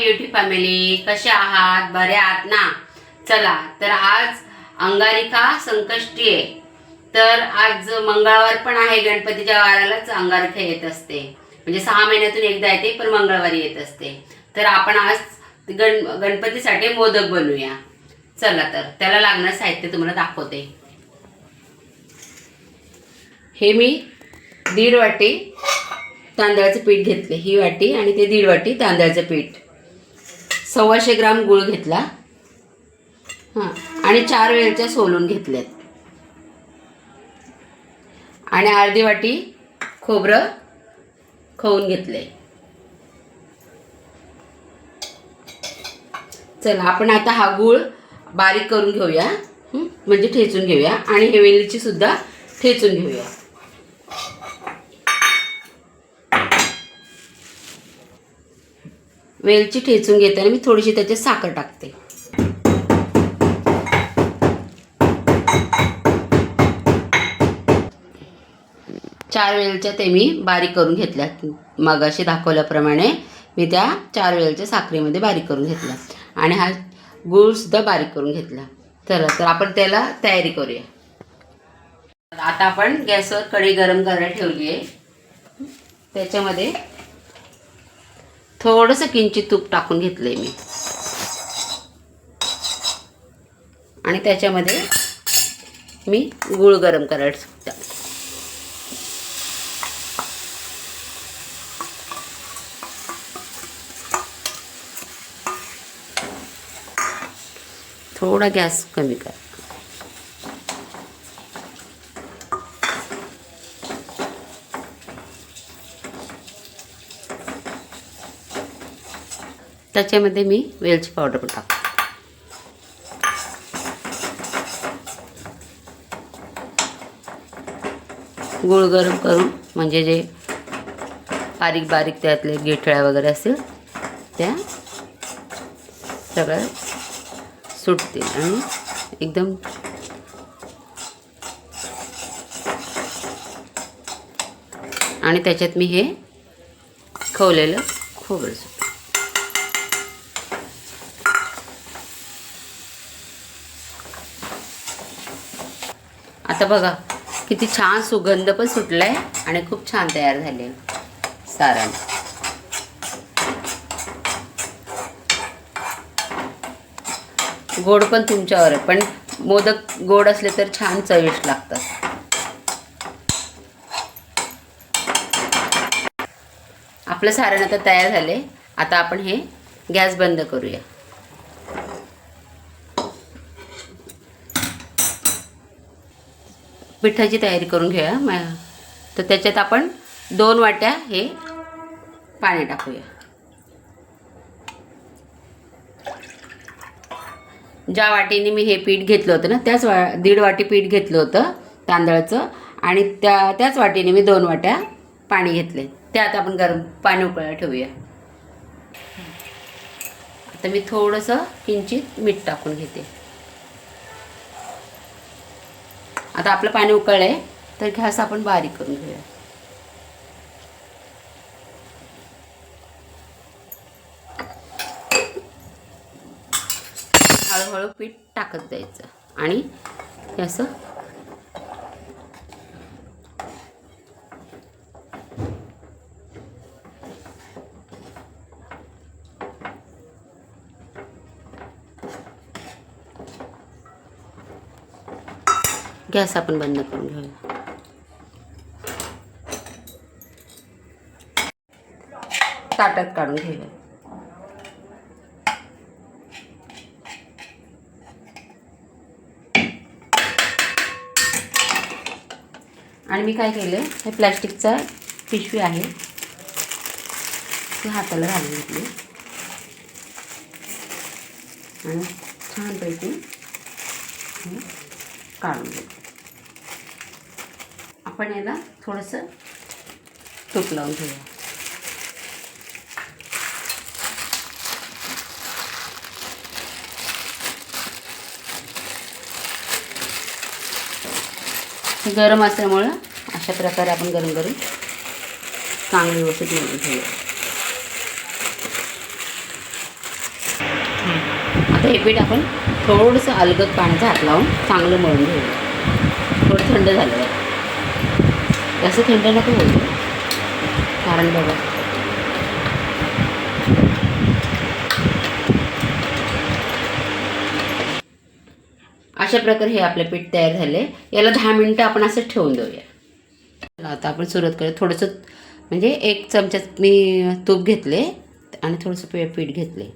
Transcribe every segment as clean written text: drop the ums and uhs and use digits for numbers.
YouTube family, कशा आहात? बरे आहात ना? चला तर आज अंगारिका संकष्टी आहे. तर आज मंगळवार पण आहे. गणपतीच्या वारालाच अंगारिका येत असते, म्हणजे 6 महिन्यातून एकदा येते, पण मंगळवारी येत असते. तर आपण आज गणपतीसाठी मोदक बनवूया. चला तर त्याला लागणारं साहित्य तुम्हाला दाखवते. हे मी 1.5 वाटी तांदळाचं पीठ घेतले, ही वाटी, आणि ते 1.5 वाटी तांदळाचं पीठ. 125 ग्राम गूळ घेतला, हां, आणि 4 वेलच्या सोलून घेतल्यात, आणि अर्धी वाटी खोबरं खवून घेतले. चला आपण आता हा गूळ बारीक करून घेऊया, म्हणजे ठेचून घेऊया, आणि हे वेलची सुद्धा ठेचून घेऊया. वेलची ठेचून घेताना मी थोडीशी त्याच्यात साखर टाकते. चार वेलच्या ते मी बारीक करून घेतल्या. मगाशी दाखवल्याप्रमाणे मी त्या 4 वेलच्या साखरेमध्ये बारीक करून घेतला, आणि हा गूळ सुद्धा बारीक करून घेतला. चला तर आपण त्याला तयारी करूया. आता आपण गॅसवर कढई गरम करायला ठेवली आहे. त्याच्यामध्ये थोडंसं किंचित तूप टाकून घेतलंय मी, आणि त्याच्यामध्ये मी गूळ गरम करायला सुद्धा. थोडा गॅस कमी कर. त्याच्यामध्ये मी वेलची पावडर पण टाकतो. गूळ गरम करून, म्हणजे जे बारीक बारीक त्यातले गेठळ्या वगैरे असतील त्या सगळ्या सुटतील, आणि एकदम आणि त्याच्यात मी हे खवलेलं खोबरं सुटतं. आता बघा किती छान सुगंध पण सुटलाय, आणि खूप छान तयार झाले सारण. गोड पण तुमच्यावर आहे, पण मोदक गोड असले तर छान चविष्ट लागतात. आपलं सारण आता तयार झाले. आता आपण हे गॅस बंद करूया. पिठाची तयारी करून घेऊया. तर त्याच्यात आपण 2 वाट्या हे पाणी टाकूया. ज्या वाटीने मी हे पीठ घेतलं होतं ना, त्याच 1.5 वाटी पीठ घेतलं होतं तांदळाचं, आणि त्याच वाटीने मी 2 वाट्या पाणी घेतले. त्यात आपण गरम पाणी उकळायला ठेवूया. आता मी थोडंसं किंचित मीठ टाकून घेते. आता आपलं पाणी उकळलं आहे, तर गॅस आपण बारीक करून घेऊया. हळूहळू पीठ टाकत जायचं, आणि असं गॅस आपण बंद करून घेऊया. ताटात काढून घेऊया. आणि मी काय केलं, हे प्लॅस्टिकचा पिशवी आहे, ती हाताला घालून घेतली, आणि छानपैकी काढून घेतलं. आपण याला थोडंसं तूप लावून घेऊया. गरम असल्यामुळं अशा प्रकारे आपण गरम गरम चांगली व्यवस्थित मिळून घेऊया. आता हे पीठ आपण थोडंसं अलगद पाण्याचा हात लावून चांगलं मळून घेऊया. थोडं थंड झालं आहे, जास्त थंड नको होईल, कारण बघा अशा प्रकारे हे आपलं पीठ तयार झाले. याला 10 मिनटं आपण असं ठेवून देऊया. आता आपण सुरुवात करूया. थोडंसं म्हणजे 1 चमचा मी तूप घेतले आणि थोडंसं पीठ घेतले.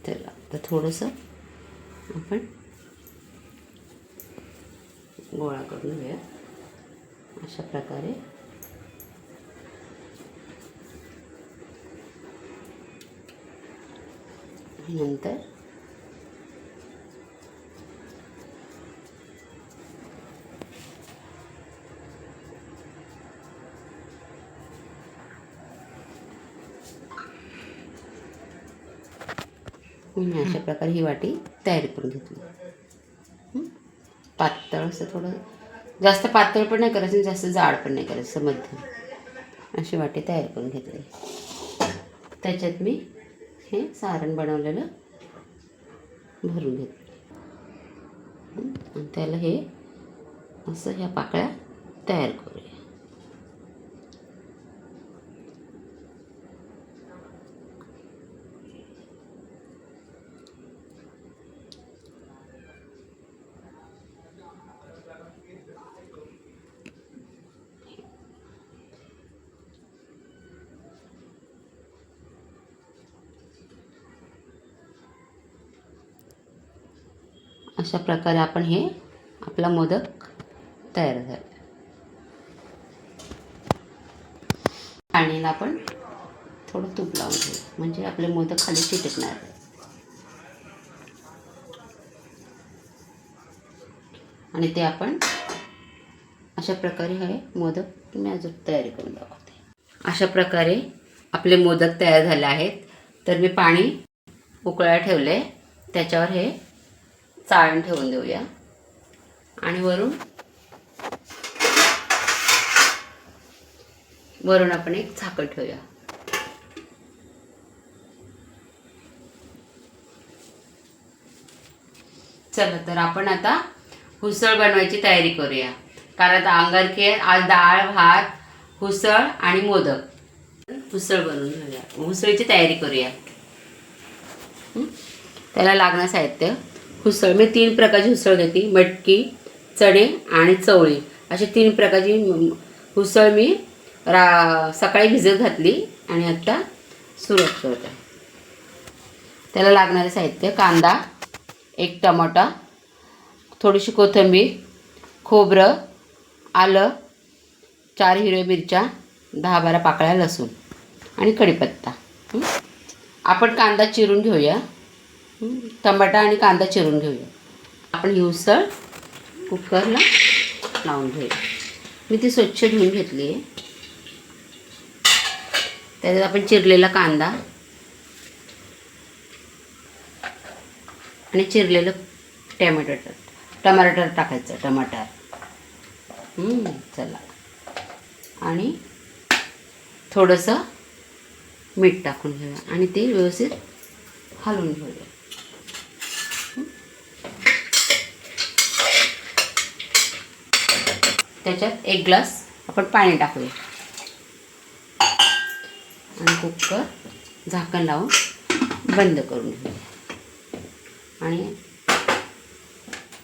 तर आता थोडंसं आपण गोळा करून घेऊया अशा प्रकारे. नंतर अशा प्रकारे ही वाटी तयार करून घेतली. पातळ असं, थोडं जास्त पातळ पण नाही करायचं, जास्त जाड पण नाही करायचं, मध्यम अशी वाटी तयार करून घेतली. त्याच्यात मी हे सारण बनवलेलं भरून घेतलं आणि त्याला हे असं ह्या पाकळ्या तयार करूया. अशा प्रकारे आपण हे आपला मोदक तयार झाला. आणि आपण थोडं तूप लावून घेऊ, म्हणजे आपले मोदक खाली चिटकणार. आणि ते आपण अशा प्रकारे हे मोदक मी अजून तयारी करून दाखवते. अशा प्रकारे आपले मोदक तयार झाले आहेत. तर मी पाणी उकळायला ठेवले, त्याच्यावर हे चाळण ठेवून देऊया आणि वरून आपण एक झाकण ठेवूया. चला तर आपण आता उसळ बनवायची तयारी करूया. कारण आता अंगारकी आज डाळ भात उसळ आणि मोदक. उसळ बनवून घेऊया, उसळीची तयारी करूया. त्याला लागणं साहित्य: उसळ मी 3 प्रकारची उसळ घेतली, मटकी, चणे आणि चवळी अशी 3 प्रकारची उसळ मी सकाळी भिजत घातली आणि आता सुरुवात करते. त्याला लागणारे साहित्य: कांदा, 1 टमाटा, थोडीशी कोथिंबीर, खोबरं, आलं, 4 हिरव्या मिरच्या, 10-12 पाकळ्या लसूण आणि कढीपत्ता. आपण कांदा चिरून घेऊया, टमाटा आणि कांदा चिरून घेऊया. आपण ही उसळ कुकरला लावून घेऊया. मी ती स्वच्छ धुवून घेतली आहे. त्याच्यात आपण चिरलेला कांदा आणि चिरलेलं टमाटर टाकायचं. टमाटर चला, आणि थोडंसं मीठ टाकून घेऊया आणि ते व्यवस्थित हलवून घेऊया. त्याच्यात 1 ग्लास आपण पाणी टाकूया आणि कुकर झाकण लावून बंद करून घेऊया आणि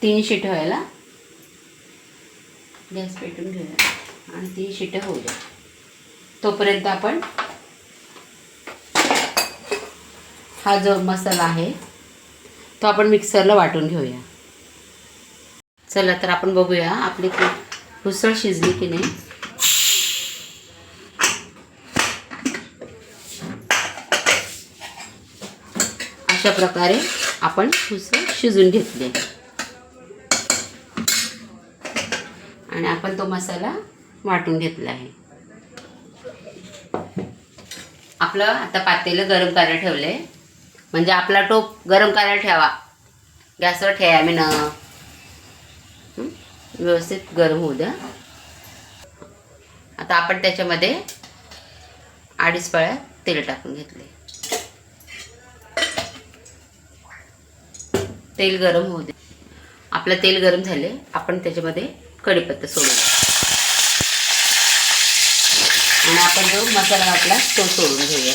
3 शिट्या व्हायला गॅस पेटून घेऊया आणि 3 शिट्या होऊ द्या. तोपर्यंत आपण हा जो मसाला आहे तो आपण मिक्सरला वाटून घेऊया. चला तर आपण बघूया आपली उसळ शिजली की नाही. अशा प्रकारे आपण उसळ शिजून घेतली आणि आपण तो मसाला वाटून घेतला आहे. आपलं आता पातेलं गरम करायला ठेवले, म्हणजे आपला टोप गरम करायला ठेवा, गॅसवर ठेवा मी ना, व्यवस्थित गरम होऊ द्या. आता आपण त्याच्यामध्ये 2.5 पळ्या तेल टाकून घेतले. तेल गरम होऊ दे. आपलं तेल गरम झाले, आपण त्याच्यामध्ये कढीपत्ता सोडूया आणि आपण जो मसाला घातला तो सोडून घेऊया.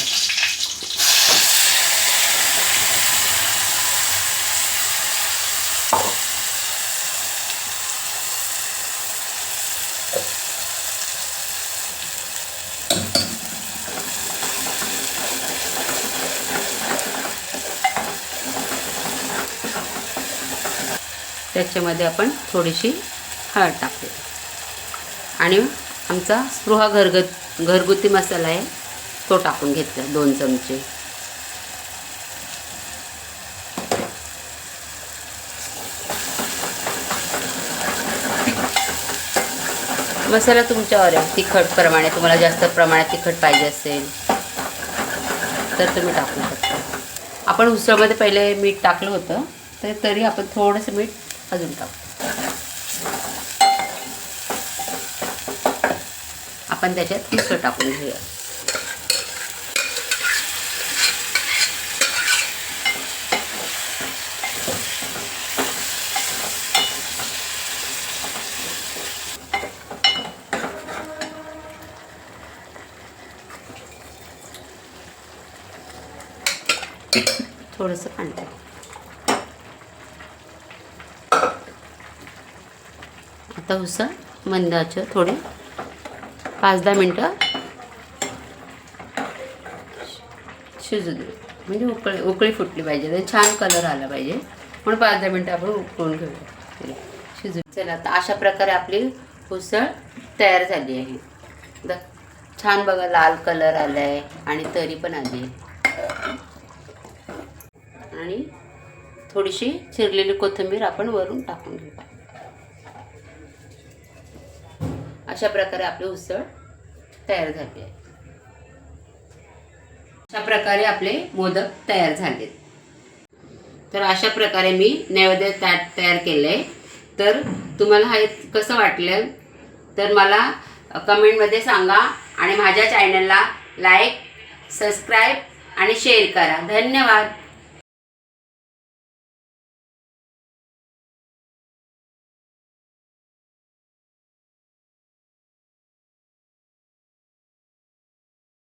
त्याच्यामध्ये आपण थोडीशी हळद टाकू आणि आमचा स्पृहा घरगुती मसाला आहे तो टाकून घेतला 2 चमचे. मसाला तुमच्यावर आहे, तिखटप्रमाणे तुम्हाला जास्त प्रमाणात तिखट पाहिजे असेल तर तुम्ही टाकू शकता. आपण उसळमध्ये पहिले मीठ टाकलं होतं, तर तरी आपण थोडंसं मीठ अजून टाकू. आपण त्याच्यात उसळ टाकून घेऊया. थोडंसं पाणी टाकू. आता उसळ मंद आचेवर थोडे 5-10 मिनटं शिजू दे. म्हणजे उकळी फुटली पाहिजे, तर छान कलर आला पाहिजे, म्हणून 5-10 मिनटं आपण उकळून घेऊया शिजू. चला, आता अशा प्रकारे आपली उसळ तयार झाली आहे. छान बघा, लाल कलर आला आहे आणि तरी पण आली आहे. आणि थोडीशी चिरलेली कोथिंबीर आपण वरून टाकून घेऊ. अशा प्रकारे आपली उसळ तयार झाली आहे. अशा प्रकारे आपले मोदक तयार झालेत. तर अशा प्रकारे मी नैवेद्य ताट तयार केलंय. तर तुम्हाला हे कसं वाटलं तर मला कमेंटमध्ये सांगा आणि माझ्या चॅनलला लाईक, सबस्क्राईब आणि शेअर करा. धन्यवाद.